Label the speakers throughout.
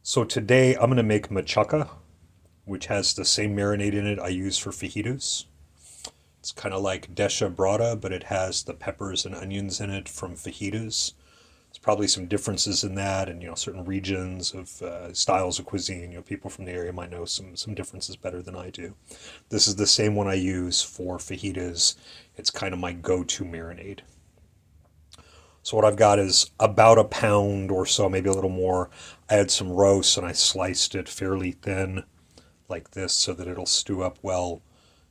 Speaker 1: So today I'm going to make machaca, which has the same marinade in it I use for fajitas. It's kind of like desha brada, but it has the peppers and onions in it from fajitas. There's probably some differences in that, and certain regions of styles of cuisine. People from the area might know some differences better than I do. This is the same one I use for fajitas. It's kind of my go-to marinade. So what I've got is about a pound or so, maybe a little more. I had some roast and I sliced it fairly thin like this so that it'll stew up well.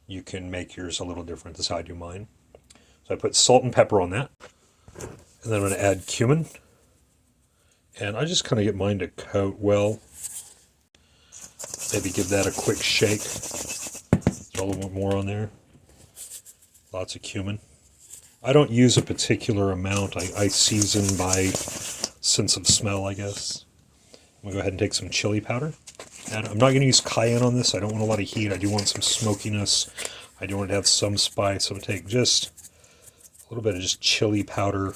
Speaker 1: You can make yours a little different. This is how I do mine. So I put salt and pepper on that. And then I'm going to add cumin. And I just kind of get mine to coat well. Maybe give that a quick shake. Throw a little bit more on there. Lots of cumin. I don't use a particular amount. I season by sense of smell, I guess. I'm going to go ahead and take some chili powder. And I'm not going to use cayenne on this. I don't want a lot of heat. I do want some smokiness. I do want it to have some spice. I'm going to take just a little bit of just chili powder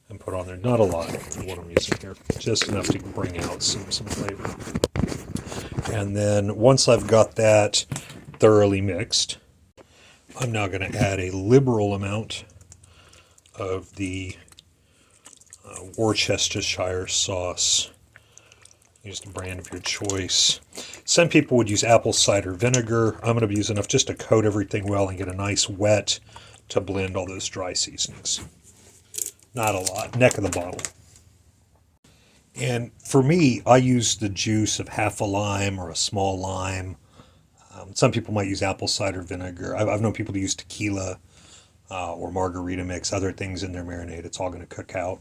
Speaker 1: and put on there. Not a lot of what I'm using here. Just enough to bring out some flavor. And then once I've got that thoroughly mixed, I'm now going to add a liberal amount of the Worcestershire sauce. Use the brand of your choice. Some people would use apple cider vinegar. I'm going to use enough just to coat everything well and get a nice wet to blend all those dry seasonings. Not a lot. Neck of the bottle. And for me, I use the juice of half a lime or a small lime. Some people might use apple cider vinegar. I've known people to use tequila or margarita mix, other things in their marinade. It's all going to cook out.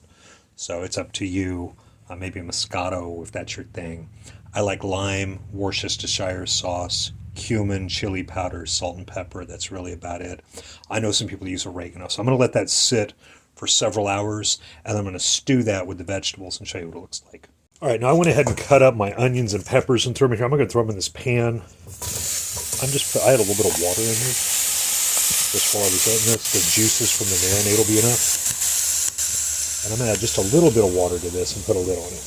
Speaker 1: So it's up to you. Maybe a Moscato if that's your thing. I like lime, Worcestershire sauce, cumin, chili powder, salt and pepper. That's really about it. I know some people use oregano. So I'm going to let that sit for several hours, and I'm going to stew that with the vegetables and show you what it looks like. All right, now I went ahead and cut up my onions and peppers and threw them in here. I'm going to throw them in this pan. I had a little bit of water in here just while I was doing this. The juices from the marinade will be enough. And I'm going to add just a little bit of water to this and put a lid on it.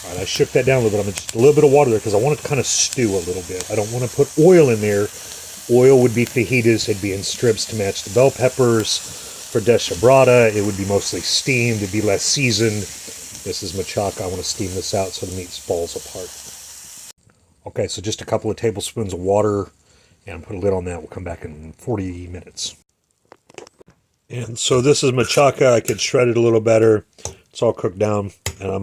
Speaker 1: All right, I shook that down a little bit. I'm going to just a little bit of water there because I want it to kind of stew a little bit. I don't want to put oil in there. Oil would be fajitas. It'd be in strips to match the bell peppers. For desha brada, it would be mostly steamed. It'd be less seasoned. This is machaca. I want to steam this out so the meat falls apart. Okay, so just a couple of tablespoons of water and put a lid on that. We'll come back in 40 minutes. And so this is machaca. I could shred it a little better. It's all cooked down, and I'm going